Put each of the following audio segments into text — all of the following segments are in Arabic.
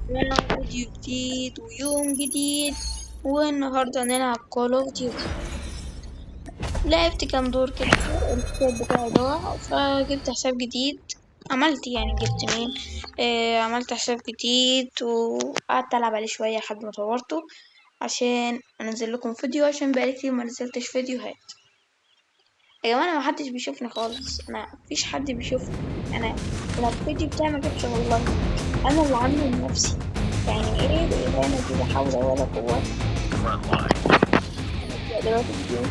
فيديو جديد ويوم جديد، والنهاردة هنلعب كول اوف ديوتي. لعبت كام دور كده، الكتاب بتاعي ضاع فجبت حساب جديد. جبت مين، عملت حساب جديد وقعدت ألعب عليه شوية لحد ما طورته عشان أنزل لكم فيديو، عشان بقالي كتير ما نزلتش فيديوهات. يا جماعة أنا محدش بيشوفني خالص، أنا مفيش حد بيشوفني. أنا الفيديو بتاعي مجابش والله، أنا اللي عامله لنفسي. يعني إيه بالإهانة دي؟ لا حول ولا قوة. أنا أبدأ دلوقتي الفيديو،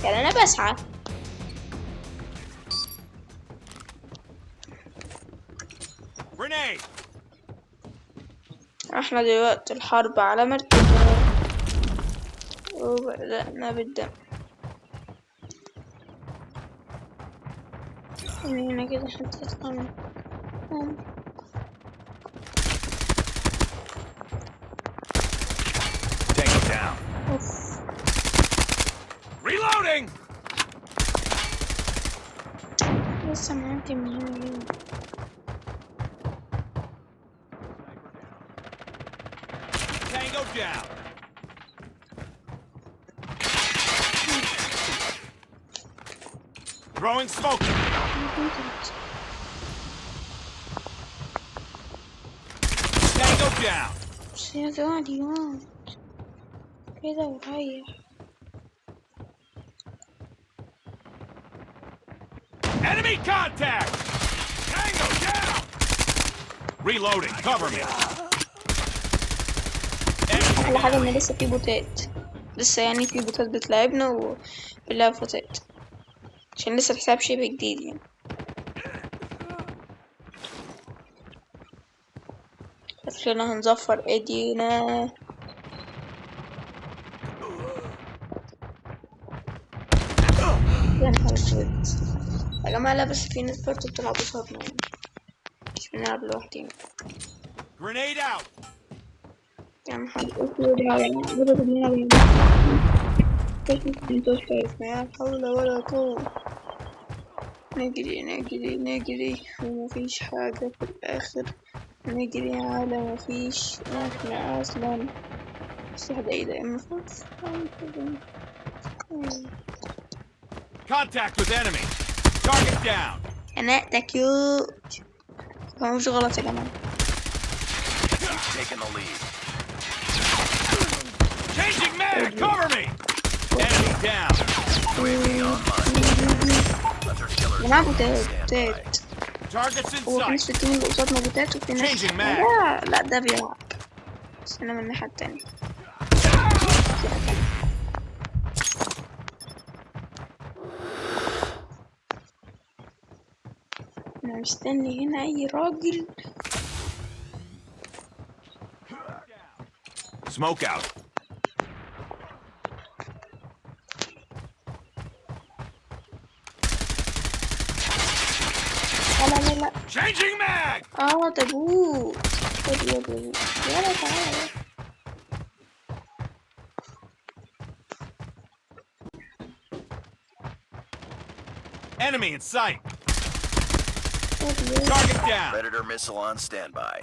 يعني أنا بسعى. احنا دلوقتي الحرب على مركزنا وبدأنا بالدم. هنا كده حتى تكون Tango down. اوف. Reloading. لسه معدي من هنا ليه؟ Tango down. Throwing smoke. Tango down. بس يا زوالي كده وريح. Enemy contact. Tango down. Reloading. Cover me. أحلى حاجة إن لسه في بوتات، لسه يعني في بوتات بتلعبنا وبنلعب بوتات، عشان لسه الحساب شبه جديد يعني. شكلنا هنظفر ايدينا. يا نهار اسود يا جماعة، لا بس في ناس برضه بتلعب قصادنا يعني، مش بنلعب لوحدينا. Grenade out. يا نهار اسود يا جماعة، بجد بنلعب مش شايفنا، لا حول ولا قوة. نجري نجري نجري ومفيش حاجة في الآخر، نجري على مفيش. احنا أصلا بس واحدة ايه ده المفروض. Contact with enemy. Target down. أنا ده كيوت، هو مش غلط يا جماعة. Taking the lead. Changing mag. Cover me. Enemy down. يا جماعة بوتات، Targets in هو في sight. ناس في التيم اللي قصادنا بوتات وفي ناس Changing mag. لا ده بيلعب، بس أنا من الناحية التانية. أنا مستني هنا أي راجل. Smoke out. لا Changing mag. ده بوت. خد يا بوت، يلا تعالى. Enemy in sight. خد Target down. Predator missile on standby.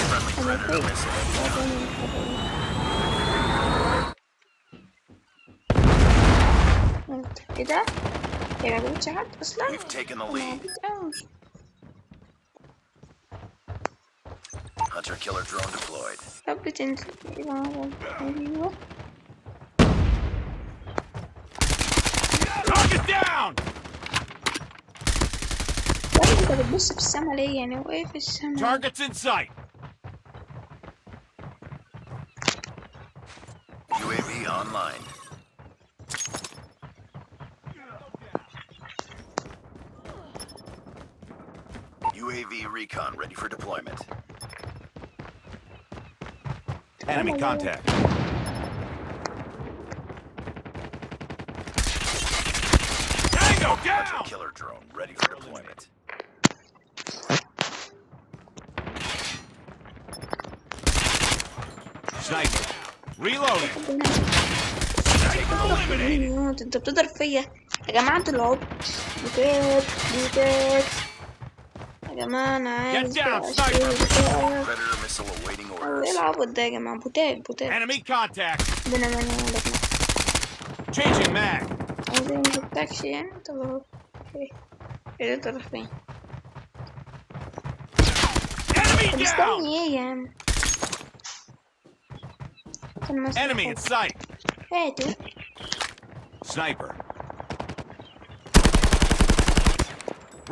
Friendly Predator missile ايه ده؟ يا جابوتش حد أصلا. We've taken the lead. Hunter killer drone deployed. طب تنزل. أيوه Target down. انت بتبص في السما ليه؟ يعني هو ايه في السما؟ Targets in sight. UAV online. UAV recon ready for deployment. Enemy contact. Tango Hunter down. killer drone ready for deployment. Sniper. Reloading. Sniper eliminated. انت بتضرب فيا يا جماعة، انتوا العبط. بوتات يا جماعة، انا عايز Get down, اشتري sniper. بوتات. Missile awaiting ايه orders. العبط ده يا جماعة؟ بوتات Enemy contact. ربنا ما يعلمنا. Changing mag. عايزين ما شفتكش يعني. طب اهو ايه ده تروح فين؟ Enemy طب down. استني ايه يا عم؟ كان مسموح Enemy in sight. هاتوا. Sniper.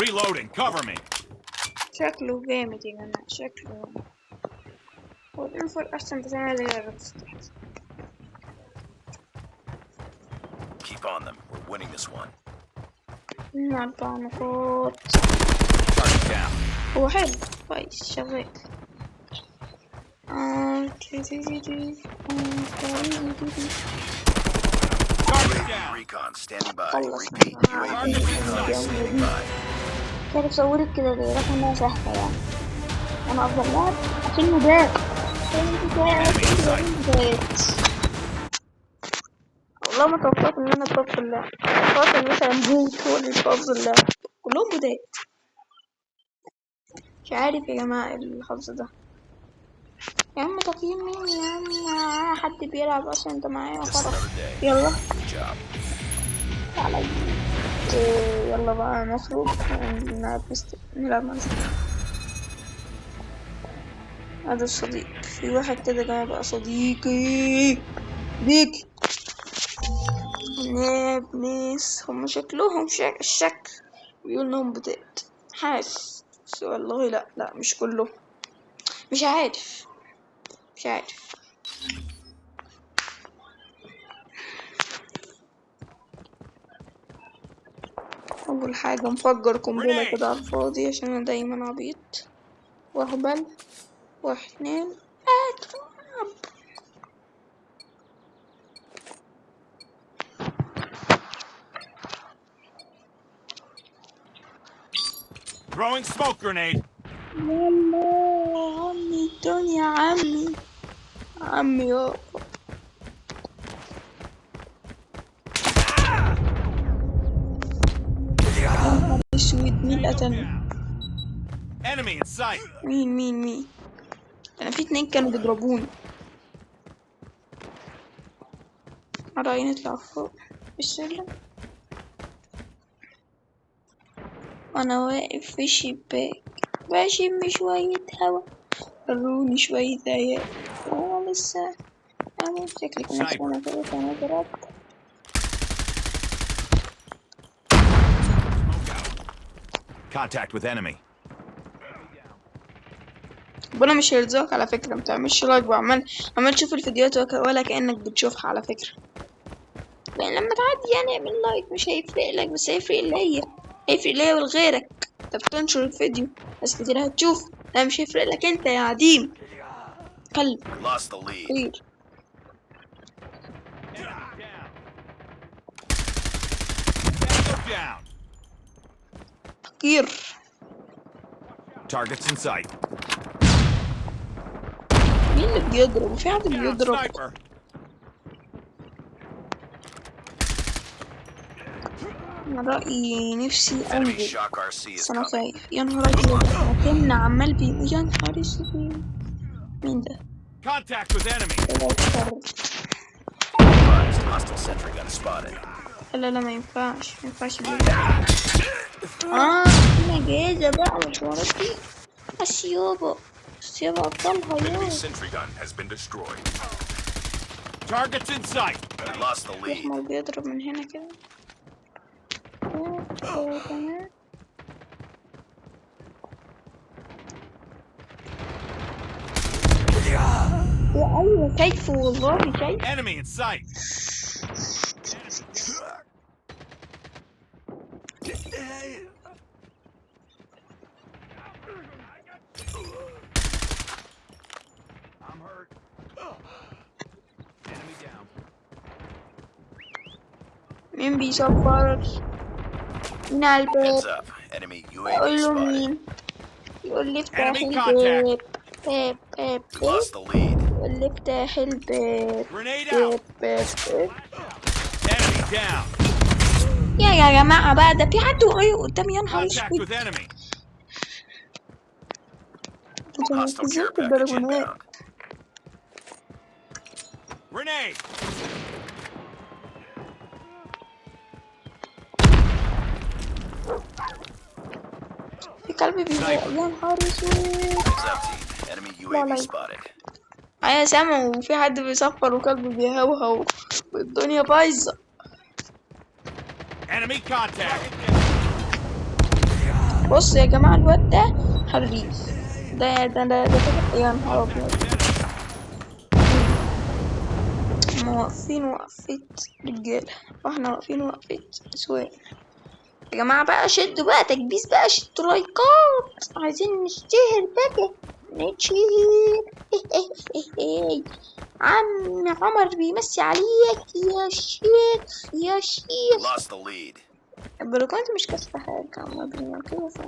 Reloading. Cover me. شكله جامد يا جماعة، شكله هو الانفور احسن بتاعنا غير Keep on them. We're winning this one. 4 نقاط. Target down. هو حلو كويس شغال. Target down. Recon standing by. خلص. Repeat. UAV recon standing by. كيف صورت كده ليه؟ رغم انها سهلة يعني. انا افضل لاعب عشان مبات. والله ما توقعت ان انا اتوقع اللعب. توقعت ان مثلا بوت هو اللي يتوقع اللعب. كلهم بوتات. مش عارف يا جماعة الحظ ده. يا عم تقييم مين يا عم؟ حد بيلعب اصلا انت معايا Just خلاص. another day. يلا Good job. تعالى. يلا بقى نخرج نلعب مع هذا الصديق. في واحد كده جاي بقى صديقي ديك ناس هم شكلهم الشكل بيقول انهم بتات حاسس بس والله لا مش كله. مش عارف. اول حاجة مفجر قنبلة كده على الفاضي عشان انا دايما عبيط واهبل. 1 2 اضرب. Throwing smoke grenade. يلا يا عمي الدنيا عمي يا اسود. مين قتلني؟ Enemy in sight. مين انا في 2 كانوا بيضربوني. رأيي نطلع فوق بالسلم. انا واقف في الشباك بشم شوية هوا. وروني شوية عيال وانا لسه انا شكلي كنا انا ضربت. Contact with enemy. ربنا مش هيرزقك على فكرة. متعملش لايك وعمال تشوف الفيديوهات ولا كأنك بتشوفها على فكرة. لأن لما تعدي يعني اعمل لايك مش هيفرق لك بس هيفرق ليا ولغيرك. انت بتنشر الفيديو ناس كتير هتشوف. لا مش هيفرق لك انت يا عديم كلب كبير. كير. Targets in sight. مين اللي بيضرب؟ وفي حد بيضرب. انا رأيي نفسي انزل بس انا خايف. يا نهار ابيض مكان عمال يا نهار اسود. مين ده؟ Contact with enemy. لا ما ينفعش هنا جاهزة بقى مش ورطي. بس يابا ابطلها يابا. Targets in sight. يحمر بيضرب من هنا كده. تمام. ايوه شايفه والله شايف. Enemy in sight. I'm hurt. Enemy down. مين بيصفر؟ من على الباب. اقول له مين؟ يقول لي افتح الباب. باب يقول لي افتح الباب. باب. يا جماعة بقى ده في عدو قدامي. يا نهار اسود. انتوا Hostile مركزين care في package البلكونات. inbound. Grenade. في كلب بيبقى يا نهار اسود. Heads up, team. Enemy لا UAV لا spotted. انا سامع وفي حد بيصفر وكلب بيهوهو والدنيا بايظة. Enemy contact. بص يا جماعة الواد ده حريف. ده يا نهار ابيض. هما واقفين وقفة رجالة واحنا واقفين وقفة نسوان. يا جماعة بقى شدوا بقى تكبيس بقى اشترايكات، عايزين نشتهر بقى نتشهر. عم عمر بيمسي عليك يا شيخ يا We شيخ. lost the lead. البلوكات مش كاسبة حاجة عم كيف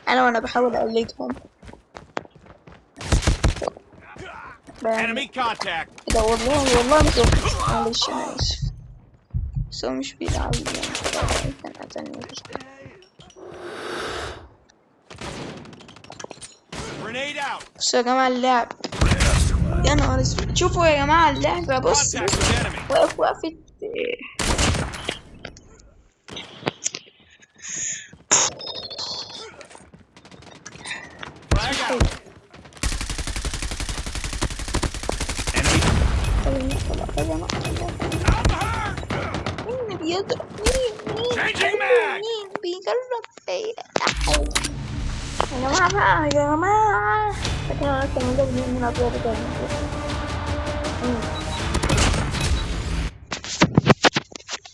أنا بحاول أقلدهم. Enemy contact. ده والله مش وحش، معلش أنا آسف بس هو مش بيلعب يعني كان قتلني. Grenade out. بصوا يا جماعة اللعب يا نهار اسود. شوفوا يا جماعة اللعبة بص Contact with enemy. واقف وقفة Flag out. Enemy. مين بيضرب Changing mag. مين بيجرب فيا يا جماعة بقى يا جماعة. شكلنا لسه مجرد نلعب لعبة تانية.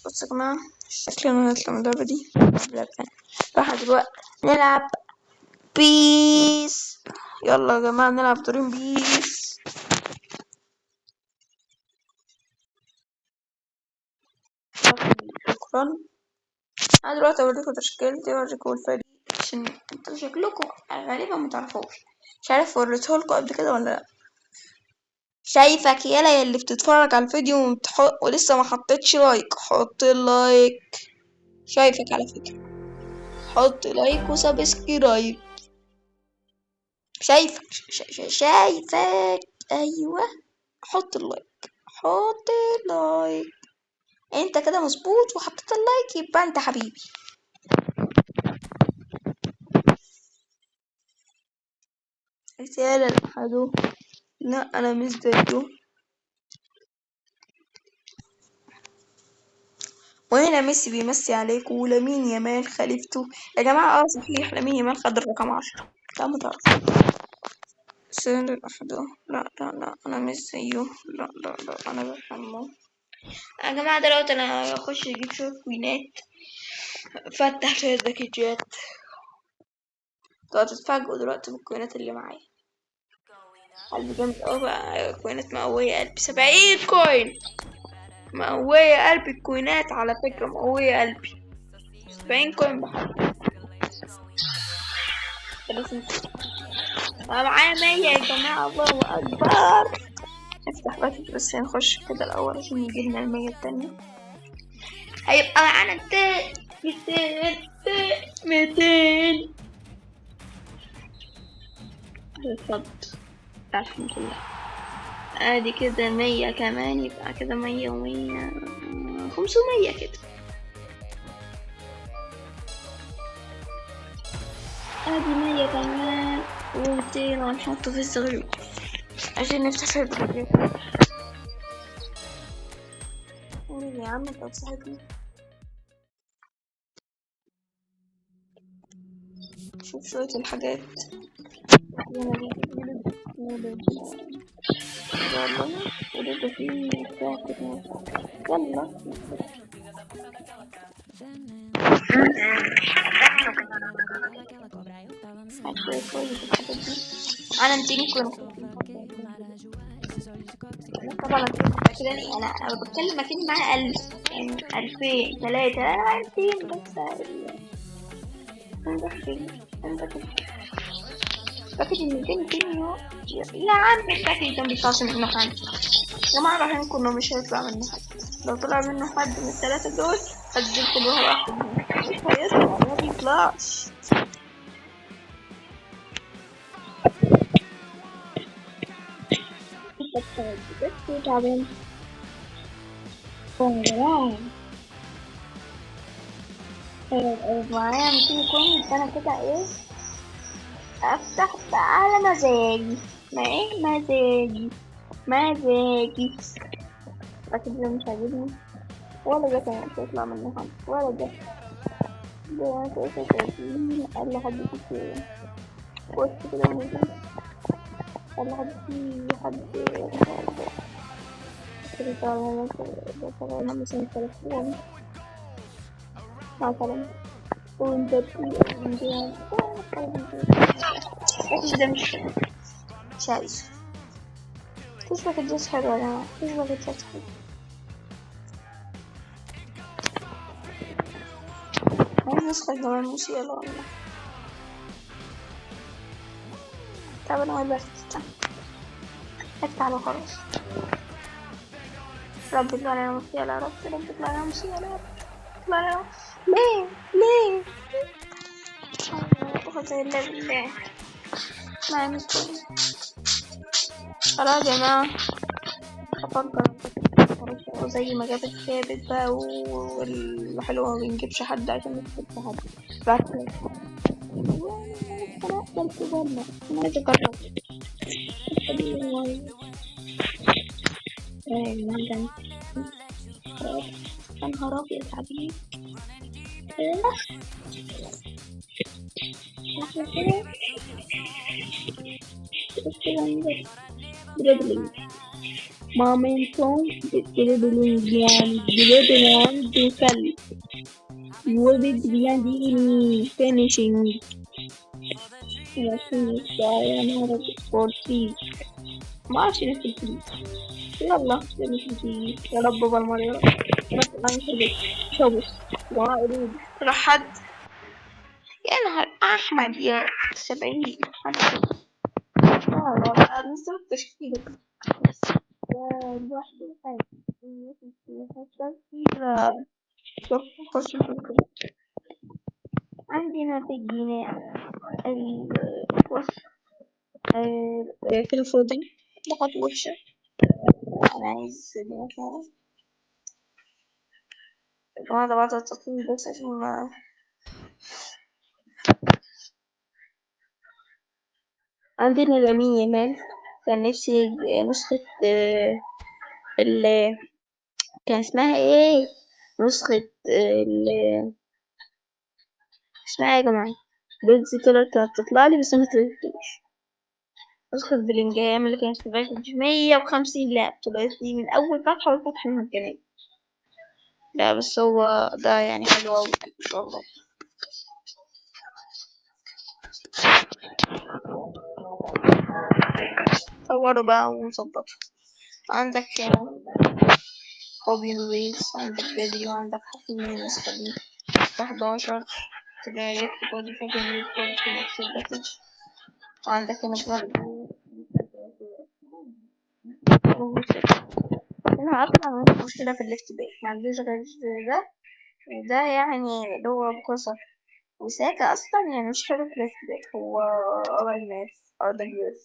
بص يا جماعة شكلنا نطلع من اللعبة دي نلعب لعبة تانية. راح دلوقتي نلعب بيس. يلا يا جماعة نلعب دورين بيس. شكرا. انا دلوقتي اوريكم تشكيلتي واوريكم الفريق عشان انتوا شكلكم غالبا متعرفوش. مش عارف وريتهولكوا قبل كده ولا لا. شايفك يالا اللي بتتفرج على الفيديو ولسه ما حطيتش لايك، حط اللايك. شايفك على فكرة، حط لايك وسبسكرايب. شايفك شايفك ايوه حط اللايك، حط اللايك. انت كده مظبوط وحطيت اللايك يبقى انت حبيبي. رسالة لأحده، لا أنا مش زيه. وهنا ميسي بيمسي عليك ولامين يامال خليفته. يا جماعة صحيح لامين يامال خد الرقم 10. لا متعرف رسالة لأحده، لا أنا مش زيه. لا أنا بفهمه. يا جماعة دلوقتي أنا هخش أجيب شوية كوينات فتح فيها الباكجات. تتفاجئوا دلوقتي بالكوينات اللي معايا. قلبي جامد أوي بقى، كوينات مقوية قلبي 70 كوين. مقوية قلبي الكوينات على فكرة، مقوية قلبي 70 كوين بحاجة. أنا معايا 100 يا جماعة، الله أكبر. نفتح باكج بس نخش كده الأول عشان يجيلنا 100 التانية. هيبقى معانا 200 بالظبط. الحمد لله. ادي كده 100 كمان، يبقى كده 100 و100 500 كده. ادي 100 كمان و200 هنحطه في الصغير عشان نفتح فيه الباكج. يا عم انت تصاحبني. شوف شوية الحاجات. ولد فيه بتاع كده. يلا شوية كويس الحاجات دي. أنا 200 كوين طبعا فاكراني. أنا بتكلم مكاني معايا 1000 يعني 2000 3 2000 بس. فاكر إن 200 كيلو يا عم الشكل كان بيطلعش منه حد. يا جماعة رايحين كنا مش هيطلع منه حد. لو طلع منه حد من الثلاثة دول هديل كل واحد مش هيطلع، ما بيطلعش. بس تعبان. معايا 200 كوين، فانا كده ايه افتح بقى على مزاجي. ما ايه مزاجي، مزاجي. اكيد ده مش عاجبني، ولا ده كمان مش هيطلع منه حاجة، ولا ده. ده 33 اقل حد فيه وسط كده ممكن. اقل حد فيه حد كده طالع مثلا تليفون مثلا. وانت اكيد ده مش عايز. تشبك الجيش حلو يا جماعة، تشبك الجيش حلو. عايز نسخة كمان موسيقى والله. طب انا ما بفتح افتح له خلاص. رب يطلع لنا موسيقى يا رب، رب يطلع لنا موسيقى يا رب، يطلع لنا. ليه ليه قوة إلا بالله. ما مسكين. خلاص يا جماعة، أفكر زي ما جابت ثابت بقى والحلوة ما بنجيبش حد عشان نكتب حد. بعد كده أنا أقبل في ظلمة، أنا عايزة أجرب. يا نهار أبيض يا حبيبي. دريبلينج مومنتوم دريبلينج، يعني دريبلينج بيسلي وبد بيديني فينيشينج. يا نهار أبيض فورتي. ما أعرفش نفس الفلوس. يلا نفس الفلوس يا رب بالمرة يا رب. ما ينسى شوش وعقرود راح حد. يا نهار أحمد يا 70. والله أنا نسيت تشكيلة بس لوحده حاجة. شوف خش عندي نتيجة بص في الفوضى لقط وحشة. أنا عايز مثلا هذا بعد التصوير بس عشان ما عندنا لامين يامال. كان نفسي نسخة ال كان اسمها ايه، نسخة اسمها ايه يا جماعة، بيلز كده كانت تطلع لي بس ما طلعتليش. نسخة بلينجهام اللي كانت في 150 لاعب طلعت لي من أول فتحة والفتحة المجانية. لا بس هو ده يعني حلو أوي إن شاء الله. صوروا بقى وظبطوا. عندك روبي لويس، عندك بدري، وعندك حكيم النسخة دي 11 تلاقي كودي فاكر كودي في نفس الباكج. وعندك هنا برضه أنا أصلا عندي مشكلة في الليفت باك، معنديش غير ده. ده يعني اللي هو بكسر. وساكا أصلا يعني مش حلو في الليفت باك، هو أول ناس RWS.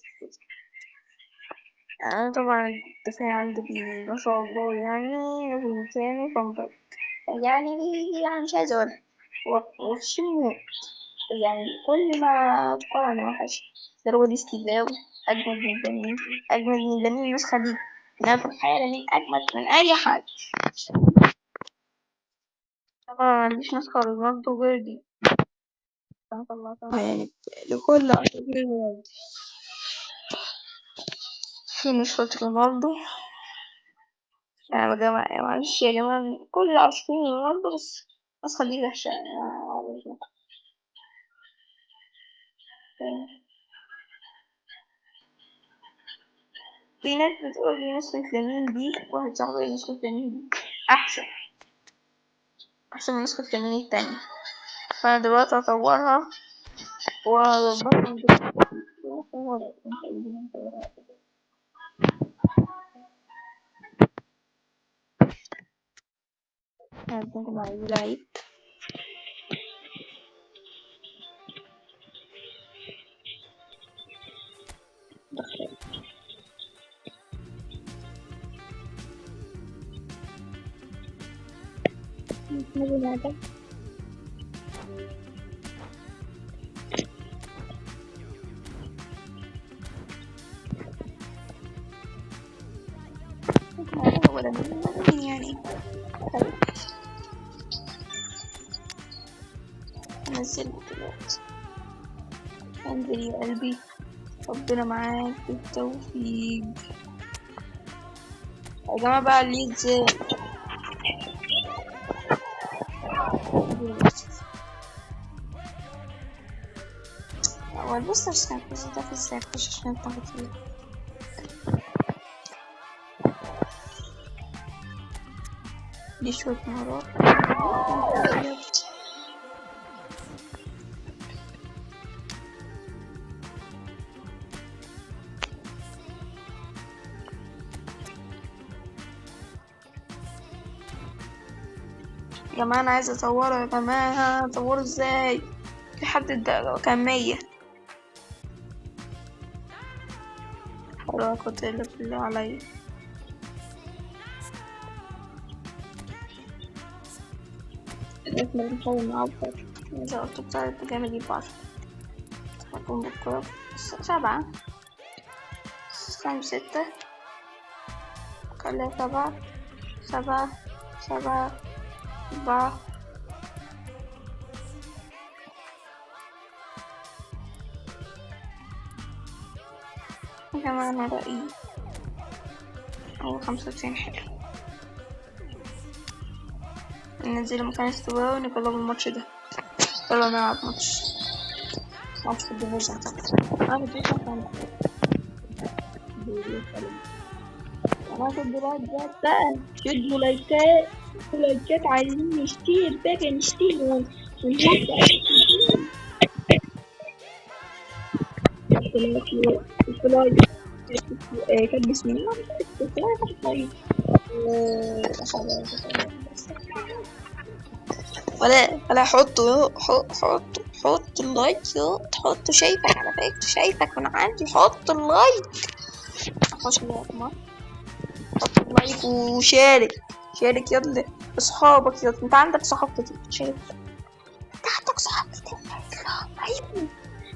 أنا طبعا الدفاع عندي ما شاء الله يعني وثاني فنضل يعني مش عايزة أقول وشمو. يعني كل ما أتقارن وحش. ضروري دي استيلاو أجمد من البنين، أجمد من البنين النسخة دي. أنا في الحياة دي أجمد من أي حد. طبعا معنديش نسخة رونالدو غير دي. الله طبعا يعني لكل أساطير في نسخة رونالدو. يعني يا جماعة معلش يا جماعة كل عارفين رونالدو بس النسخة دي وحشة يعني. في ناس بتقول لي نسخة لامين دي، واحد صاحبي يقول لي نسخة لامين دي أحسن، أحسن من نسخة لامين التانية. فأنا دلوقتي هطورها وهظبطها. هظبطها مع العيد. نزل هذا. ولا من يعني نزل دلوقتي. انزل يا قلبي، ربنا معاك بالتوفيق. يا جماعة بقى اللي ينزل هو البوستر سنايبرز ده في ازاي مش عشان الضغط فيه. دي شوية مهارات. يا جماعة أنا عايزة أطوره، يا جماعة أطوره ازاي؟ في حد كان 100. حلوة كنت اللي بالله عليا. اسمه نحاول نعبر إذا قلت بتعرف جامد يبقى 10. هكون بكرة 7 6 خليها 7 7 7 4. يا جماعة أنا رأيي هو 95 حلو. ننزل مكان استواء ونجرب الماتش ده. يلا نلعب ماتش في الديفيجن. أنا في الديفيجن بقى شدوا لايكات عايزين نشتري بقى نشتري الفلاي كان بسم الله الفلاي ولا حط اللايك، حط شايفك على فكرة، شايفك من عندي، حط اللايك. خش حط اللايك وشارك يلا اصحابك، يلا انت عندك صحاب كتير، شارك. انت عندك صحاب كتير، ايوه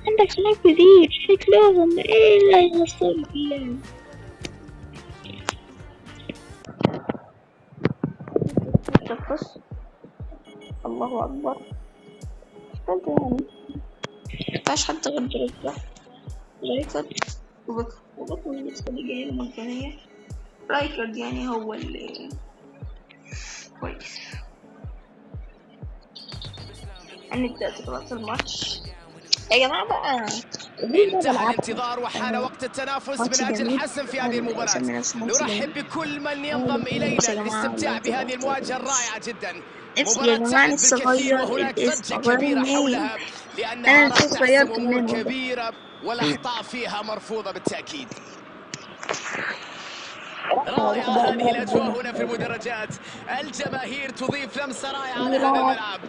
عندك صحاب كتير، شارك لهم. ايه لا يوصل بالله. بص الله اكبر. انت يعني مفيهاش حد غير درجة رايكرد وبكر لسه جاية مجانية. رايكرد يعني هو اللي كويس. هنبدأ دلوقتي الماتش يا جماعة بقى. انتهى الانتظار وحان وقت التنافس من أجل الحسم في هذه المباراة. نرحب بكل من ينضم إلينا للاستمتاع بهذه المواجهة الرائعة جدا. مباراة تعد بالكثير وهناك ضجة كبيرة حولها لأنها راح تحسم أمور كبيرة والأخطاء فيها مرفوضة بالتأكيد. رائعة هذه الأجواء هنا في المدرجات، الجماهير تضيف لمسة رائعة على هذا الملعب.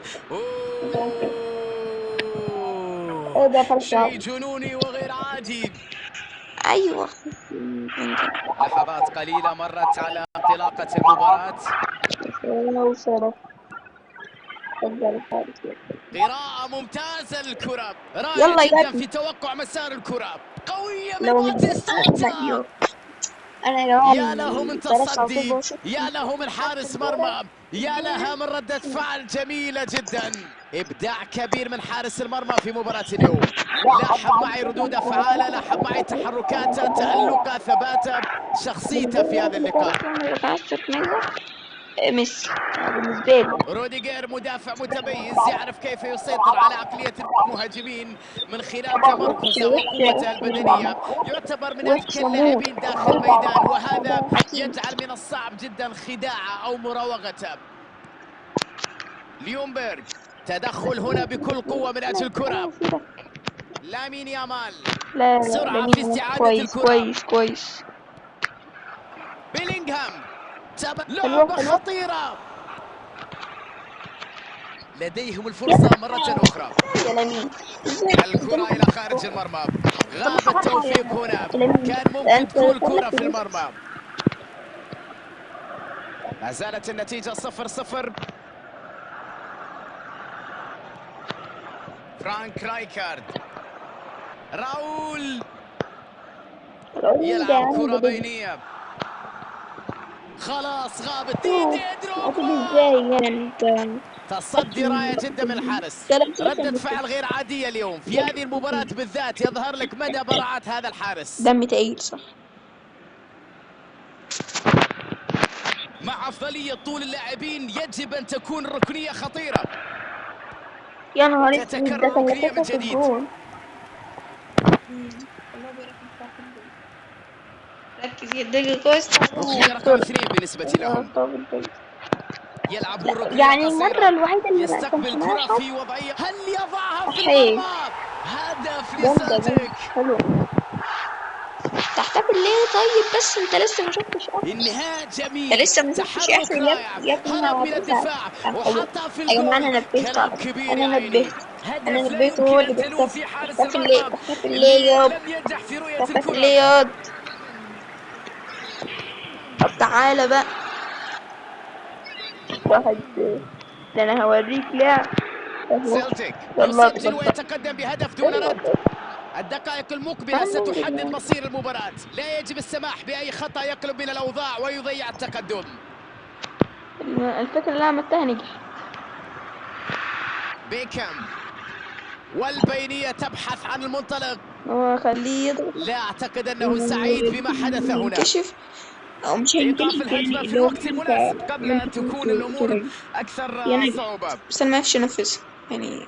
شيء جنوني وغير عادي. ايوه لحظات قليلة مرت على انطلاقة المباراة. قراءة ممتازة للكرة، رائع جدا في توقع مسار الكرة، قوية من باتيستوتا. يا له من تصدي، يا له من حارس مرمى، يا لها من ردة فعل جميلة جدا. إبداع كبير من حارس المرمى في مباراة اليوم. لاحظ معي ردود أفعاله، لاحظ معي تحركاته، تألقه، ثباته، شخصيته في هذا اللقاء. ميسي بالنسبة لي. روديجر مدافع متميز، يعرف كيف يسيطر على عقلية المهاجمين من خلال تمركزه وقوته البدنية. يعتبر من أذكى اللاعبين داخل الميدان، وهذا يجعل من الصعب جدا خداعه أو مراوغته. ليونبرغ تدخل هنا بكل قوة من أجل الكرة. لامين يامال سرعة في استعادة الكرة. كويس. بيلينغهام لعبة خطيرة، لديهم الفرصة مرة أخرى. الكرة إلى خارج المرمى، غاب التوفيق هنا، كان ممكن تكون كرة في المرمى. ما زالت النتيجة 0-0. فرانك رايكارد. راؤول راؤول يلعب كرة ده بينية. خلاص غابت. ديدييه هتيجي دروجبا. ازاي يعني انت؟ تصدي رائع جدا من الحارس. ردة فعل غير عادية اليوم في هذه المباراة بالذات، يظهر لك مدى براعة هذا الحارس. دم تقيل صح. مع أفضلية طول اللاعبين يجب أن تكون الركنية خطيرة. يا نهار اسود، ده تتكرر كان الركنية من لفافة في جديد. الجون. ركز يدق كويس. ركنية رقم 2 بالنسبة لهم. يلعبون ركنية يعني المرة قصيرة. الوحيدة اللي ما يستقبل كانش معايا كرة حظ. في وضعية، هل يضعها في صحيح. المرمى؟ هدف جامدة لسلتيك. حلو. تحتفل ليه طيب؟ بس انت لسه ما شفتش اخر. النهاية انت جميل. لسه ما شفتش تحرك اخر رائع. يا ابني هرب من هتزعل. الدفاع وحطها في يا جماعة الجول. انا نبهت كلام على كبير يا انا عيني. نبهت. انا هدف لا نبهت وهو يمكن اللي أن تلوم بيحتفل. في حارس تحتفل ليه؟ المرمى تحتفل ليه اللي ياض؟ لم ينجح في رؤية تحتفل الكرة. ليه ياض؟ طب تعالى بقى واحد، ده انا هوريك لعب. سيلتيك يلا يسجل اتفضل. ويتقدم بهدف دون رد. الدقائق المقبلة ستحدد مصير المباراة. لا يجب السماح بأي خطأ يقلب من الأوضاع ويضيع التقدم. الفكرة اللي انا عملتها نجح. بيكام والبينية تبحث عن المنطلق. هو خليه يضغط. لا أعتقد أنه سعيد بما حدث هنا. ينكشف او مش إيقاف هينكشف الهجمة يعني في اللي هو الوقت المناسب قبل أن تكون الأمور أكثر يعني صعوبة. بس انا ما عرفش انفذها يعني.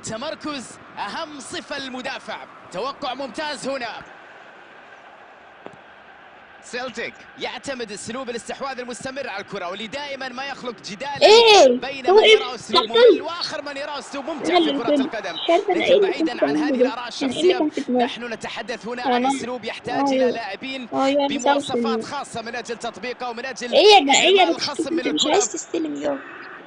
تمركز أهم صفة للمدافع. توقع ممتاز هنا. سيلتيك يعتمد اسلوب الاستحواذ المستمر على الكرة، واللي دائما ما يخلق جدالا بين من يرى اسلوب ممل واخر من يرى اسلوب ممتع في كرة القدم. لكن بعيدا عن هذه الاراء الشخصية، نحن نتحدث هنا عن اسلوب يحتاج الى لاعبين بمواصفات خاصة من اجل تطبيقه ومن اجل ارماء الخصم من الكرة.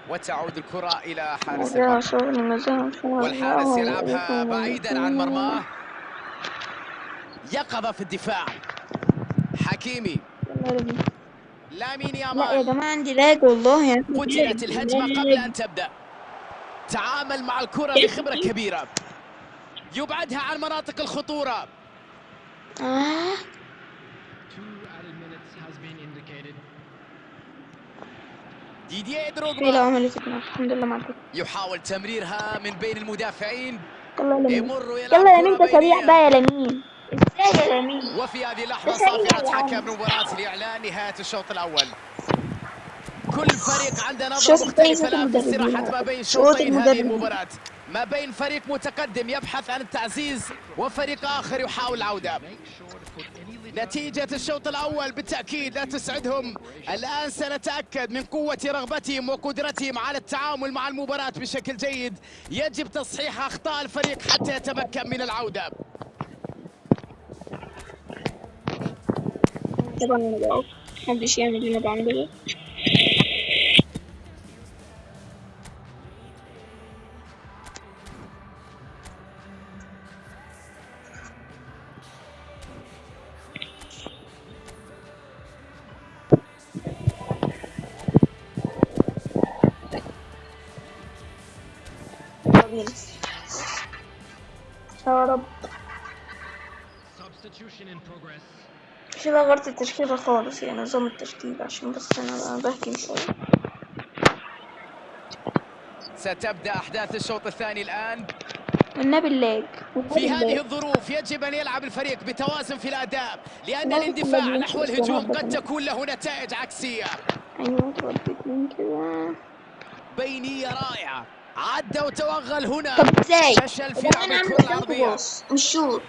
وتعود الكرة الى حارس المرمى، والحارس يلعبها بعيدا عن مرماه. يقظة في الدفاع. حكيمي. لامين يامال. لا يا جماعة عندي لاج والله يعني. قتلت الهجمة قبل أن تبدأ. تعامل مع الكرة بخبرة كبيرة. يبعدها عن مناطق الخطورة. ديدييه دروجبا الحمد لله معك. يحاول تمريرها من بين المدافعين. يمر يلعب كرة بينية. بقى يا لمين. ازاي يا لمين؟ وفي هذه اللحظة صافرة حكم مباراة لإعلان نهاية الشوط الأول. كل فريق عنده نظرة مختلفة الآن في استراحة ما بين شوطين هذه المباراة، ما بين فريق متقدم يبحث عن التعزيز وفريق آخر يحاول العودة. نتيجة الشوط الأول بالتأكيد لا تسعدهم. الآن سنتأكد من قوة رغبتهم وقدرتهم على التعامل مع المباراة بشكل جيد. يجب تصحيح أخطاء الفريق حتى يتمكن من العودة. طبعا انا بقف محدش يعمل اللي انا بعمله. يا رب كده غيرت التشكيلة خالص، يعني نظام التشكيل عشان بس انا بهكم شوية. ستبدأ أحداث الشوط الثاني الآن. والنبي اللاج في هذه الظروف يجب أن يلعب الفريق بتوازن في الأداء، لأن الاندفاع نحو الهجوم قد تكون له نتائج عكسية. أيوة تردد من كده. بينية رائعة. عدى وتوغل هنا. طب ازاي؟ فشل في لعب الكرة العرضية. مش شوط.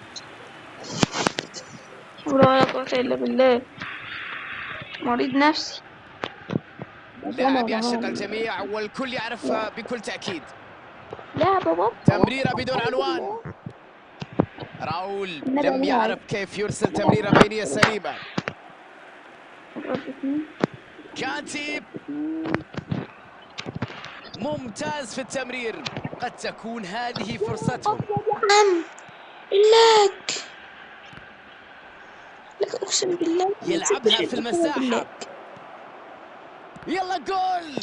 ولا قوة إلا بالله. مريض نفسي. لاعب يعشق الجميع والكل يعرفها بكل تأكيد. لا بابا. تمريرة بدون عنوان. راؤول لم يعرف كيف يرسل تمريرة بينية سليمة. كانتي ممتاز في التمرير. قد تكون هذه فرصتهم. نعم اللاك. لك أقسم بالله يلعبها في المساحة. يلا جول.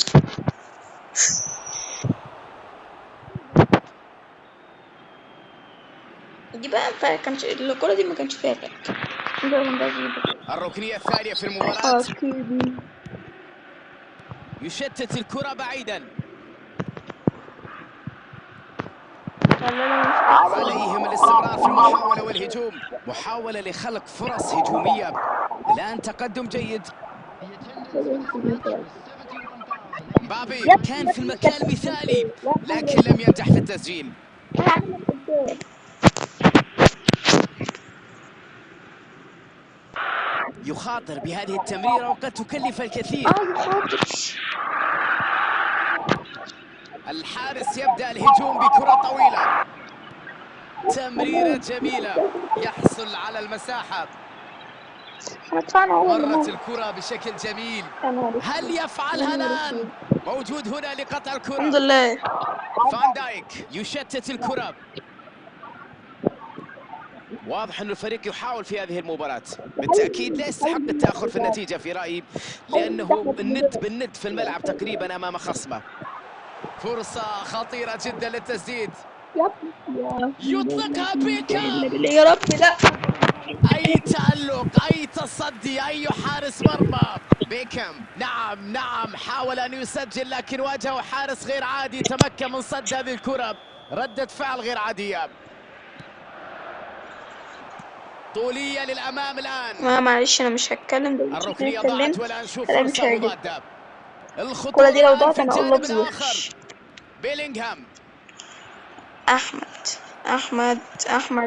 دي بقى فكانش الكرة دي ما كانش فيها لك. الركنية الثانية في المباراة. يشتت الكرة بعيدا. عليهم الاستمرار في المحاولة والهجوم، محاولة لخلق فرص هجومية. الآن تقدم جيد. بابي كان في المكان المثالي لكن لم ينجح في التسجيل. يخاطر بهذه التمريرة وقد تكلف الكثير. الحارس يبدأ الهجوم بكرة طويلة. تمريرة جميلة، يحصل على المساحة. مرت الكرة بشكل جميل. هل يفعلها الآن؟ موجود هنا لقطع الكرة. الحمد لله. فان دايك يشتت الكرة. واضح أن الفريق يحاول في هذه المباراة. بالتأكيد لا يستحق التأخر في النتيجة في رأيي، لأنه الند بالند في الملعب تقريبا أمام خصمه. فرصة خطيرة جدا للتسديد. يطلقها بيكهام. يا رب لا. أي تألق، أي تصدي، أي حارس مرمى. بيكهام نعم حاول أن يسجل لكن واجهه حارس غير عادي، تمكن من صد هذه الكرة. ردة فعل غير عادية. طولية للأمام الآن. معلش أنا مش هتكلم دلوقتي. الركنية ضاعت والآن نشوف مش فرصة هيجي. مضادة. الكرة دي لو الخطورة ضاعت في أنا أقول الجانب لفظ الآخر. وحش. بيلينغهام. أحمد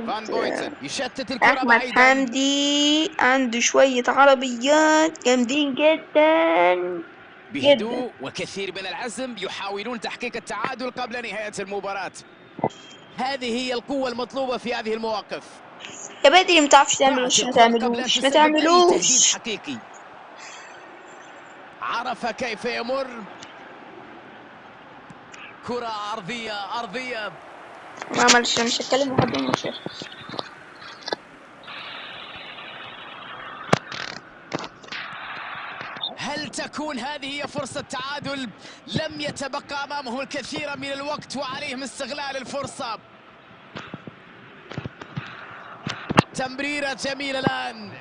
فان بويتن يشتت الكرة أحمد بعيدا. حمدي عنده شوية عربيات جامدين جدا. بهدوء وكثير من العزم يحاولون تحقيق التعادل قبل نهاية المباراة. هذه هي القوة المطلوبة في هذه المواقف. يا بدري متعرفش تعملوش ما تعملوش. حقيقي. عرف كيف يمر. كرة أرضية. معلش أنا مش هتكلم لحد ما أشوف. هل تكون هذه هي فرصة تعادل؟ لم يتبقى أمامه الكثير من الوقت وعليهم استغلال الفرصة. تمريرة جميلة الآن.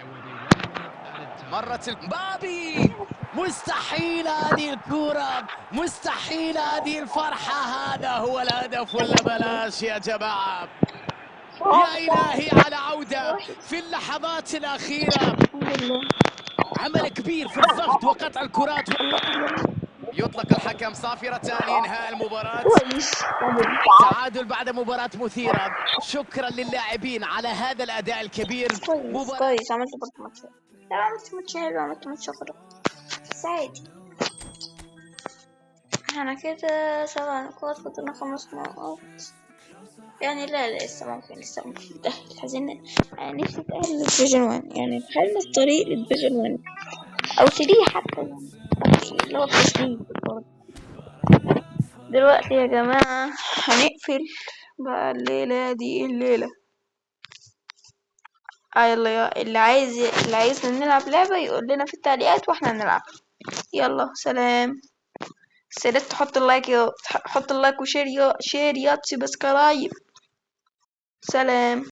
مرت بابي. مستحيل هذه الكرة، مستحيل هذه الفرحة. هذا هو الهدف ولا بلاش يا جماعة؟ يا إلهي على عودة في اللحظات الأخيرة. عمل كبير في الضغط وقطع الكرات. يطلق الحكم صافرة لإنهاء المباراة. تعادل بعد مباراة مثيرة. شكرا للاعبين على هذا الأداء الكبير. كويس عملت برضه ماتش. لا عملت ماتش حلو، عملت ماتش خرا بس عادي. احنا كده 7 نقاط، فضلنا 5 نقاط يعني. لا لسه ممكن نتأهل. حزين يعني نفسي نتأهل للديفيجن 1، يعني نخلي الطريق للديفيجن 1 أو 3 حتى، يعني اللي هو التصنيف برضه. دلوقتي يا جماعة هنقفل بقى الليلة. يلا اللي عايز نلعب لعبة يقول لنا في التعليقات واحنا نلعب. يلا سلام. سيرت تحط اللايك حط اللايك وشير يا سبسكرايب. سلام.